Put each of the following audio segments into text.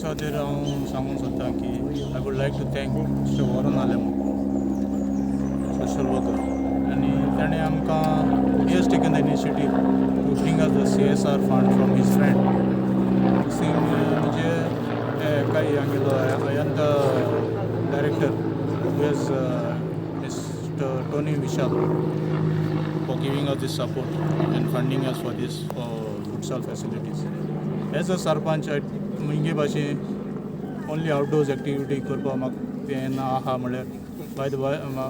खातीर हांव सांगूंक सोदतां की I would like to thank Mister Warren Alemao social worker आनी ताणें आमकां he has taken the initiative to bring us the CSR fund from his friend म्हणजे काही आमगेलो I am the director who has Mister Tony Vishal for giving us this support and funding us for this futsal facilities. As a sarpanch, Munge भाशेन only outdoors activity करपाक म्हाका तें आहा म्हणल्यार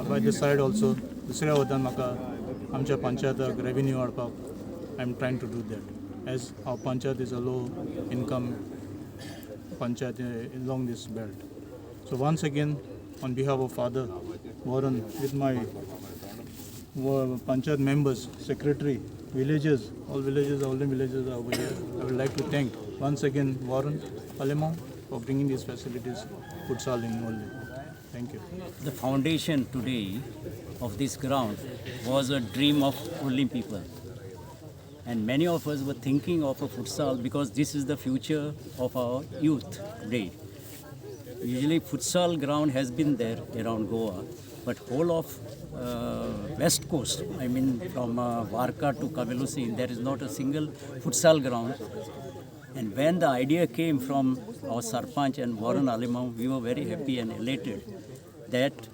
by the side also दुसऱ्या वतान म्हाका आमच्या पंचायताक revenue वाडपाक I am trying to do that as our panchayat is a low income panchayat along this belt. So once again on behalf of Father Warren with my panchayat members, secretary, villages, all villages are over here. I would like to thank once again Warren Alemau for bringing these facilities, futsal in Orlim. Thank you. The foundation today of this ground was a dream of Orlim people. And many of us were thinking of a futsal because this is the future of our youth today. Usually futsal ground has been there around Goa, but whole of west coast, I mean from Varka to Kavelusi, there is not a single futsal ground. And when the idea came from our Sarpanch and Warren Alimau, we were very happy and elated that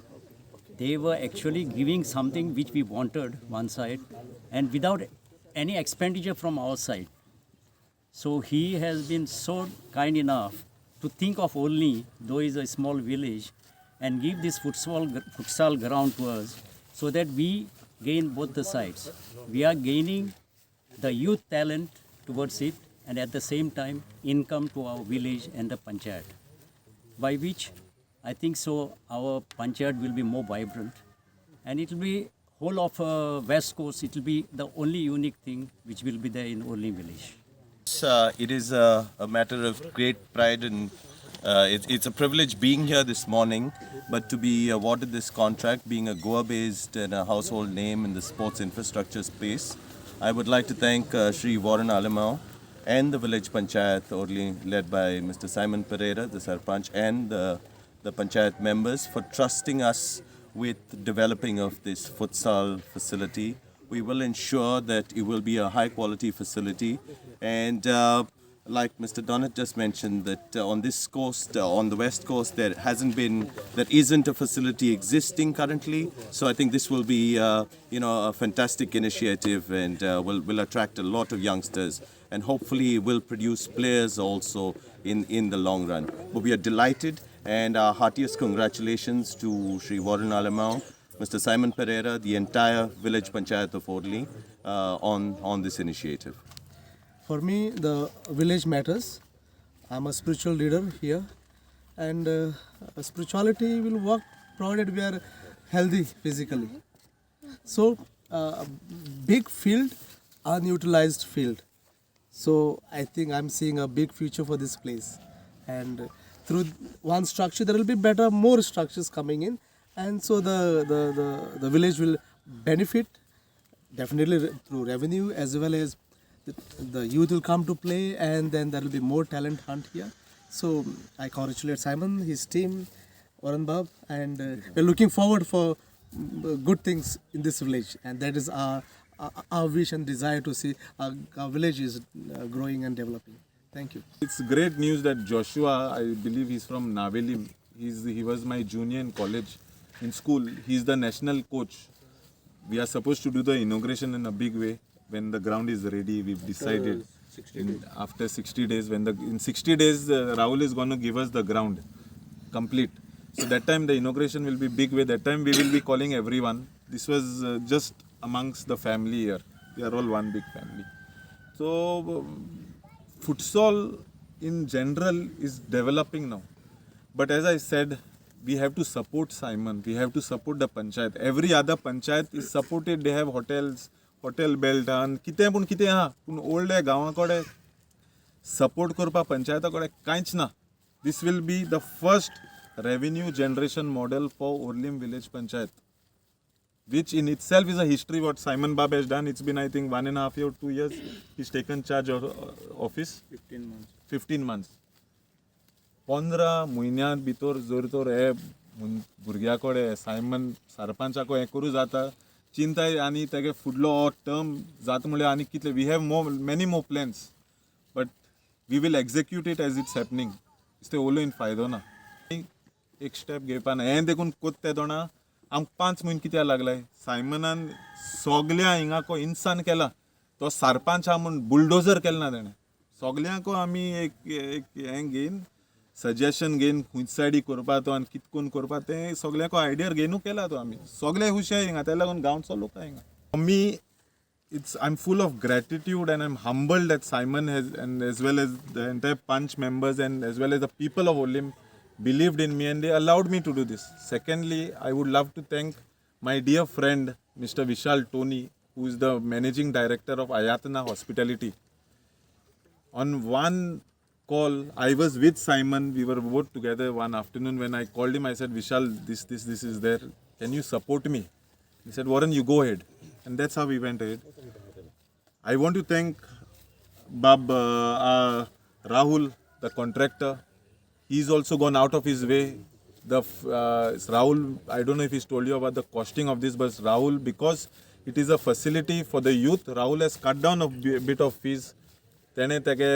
they were actually giving something which we wanted one side and without any expenditure from our side. So he has been so kind enough to think of only, though it's a small village, and give this futsal ground to us so that we gain both the sides. We are gaining the youth talent towards it and at the same time income to our village and the panchayat, by which I think so our panchayat will be more vibrant and it will be whole of West Coast, it will be the only unique thing which will be there in Orlim village. It is a matter of great pride and it's a privilege being here this morning, but to be awarded this contract, being a Goa-based and a household name in the sports infrastructure space, I would like to thank Shri Warren Alimau and the village panchayat Orlim, led by Mr. Simon Pereira, the Sarpanch, and the panchayat members for trusting us with developing of this futsal facility. We will ensure that it will be a high-quality facility, and like Mr. Donat just mentioned, that on this coast, on the west coast, there isn't a facility existing currently. So I think this will be, a fantastic initiative, and will attract a lot of youngsters, and hopefully will produce players also in the long run. But we are delighted, and our heartiest congratulations to Shri Warren Alamau, Mr. Simon Pereira, the entire village panchayat of Orlim on this initiative. For me, the village matters. I'm a spiritual leader here, and spirituality will work provided we are healthy physically. So, big field, unutilized field. So, I think I'm seeing a big future for this place. And through one structure, there will be more structures coming in, and so the village will benefit definitely through revenue, as well as the youth will come to play, and then there will be more talent hunt here. So I congratulate Simon, his team, Warren Bab, and we're looking forward for good things in this village, and that is our wish and desire to see our village is growing and developing. Thank you. It's great news that Joshua, I believe he's from Naveli, he was my junior in college, in school. He's the national coach. We are supposed to do the inauguration in a big way. When the ground is ready, we've decided after 60 days, in 60 days, Rahul is going to give us the ground complete. So that time the inauguration will be big way. That time we will be calling everyone. This was just amongst the family here. We are all one big family. So futsal in general is developing now. But as I said, we have to support Simon. We have to support the panchayat. Every other panchayat is supported. They have hotels, hotel belt and कितें पूण कितें आहा पूण old गांवा कडेन support करपा पंचायता कडेन कांयच ना. This will be the first revenue generation model for Orlim village panchayat, which in itself is a history what Simon Bab has done. It's been, I think, 1.5 years, 2 years he's taken charge of office. 15 months. 15 म्हयन्यां भितर जर तर हे भुरग्या कडेन Simon सरपंचाक हें करूं जाता चिंताय आनी तेगे फुडलो हो टर्म जाता म्हणल्यार आनी कितले we have many more plans but we will execute it as it's happening ते उलोवन फायदो ना एक स्टेप घेवपा ना हें देखून कोत्ते दोणा आमकां 5 म्हयने कित्याक लागलाय सायमनान सगल्या हिंगा को इन्सान केला तो सरपंच हा म्हूण बुलडोजर केला ना तेणें सगल्यांको आमी एक हें घेवन सजेशन घेवन खंयच सायडी करपा तो आनी कितकून करपा तें सगल्यांको आयडियार घेवनू केला तो आमी सगळे हुशार हिंगा त्या लागून गांवचो लोक हिंगा for me it's I am full of gratitude and I am humbled that Simon has and as well as the entire panch members and as well as the people of Orlim believed in me and they allowed me to do this. Secondly, I would love to thank my dear friend Mr. Vishal Tony, who is the managing director of Ayatana Hospitality. On one call, I was with Simon. We were both together one afternoon. When I called him, I said, Vishal, this is there. Can you support me? He said, Warren, you go ahead. And that's how we went ahead. I want to thank Rahul, the contractor. He's also gone out of his way. Rahul, I don't know if he's told you about the costing of this, but Rahul, because it is a facility for the youth, Rahul has cut down a bit of fees. तेणे तेगे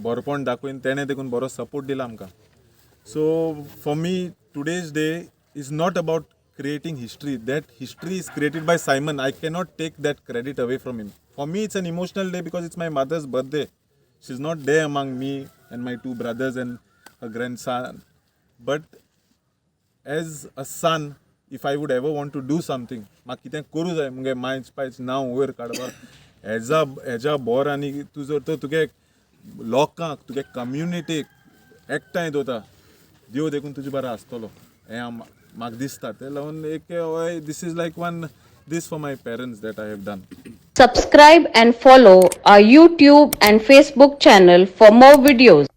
बरोपण दाखोवन तेणे देखून बरो support दिला आमकां so for me today's day is not about creating history that history is created by Simon I cannot take that credit away from him for me it's an emotional day because it's my mother's birthday she is not there among me and my 2 brothers and a grandson, but as a son, if I would ever want to do something, म्हाका कितें करूं जाय मुगे मायच पायच नांव वयर काडपाक हेजा bore आनी तूं जर तर तुगे लोकांक तुगे कम्युनिटीक एकठांय दवरता देव देखून तुजे बरो आसतलो हें म्हाका दिसता तें लागून एक this is like one this for my parents that I have done. Subscribe and follow our YouTube and Facebook channel for more videos.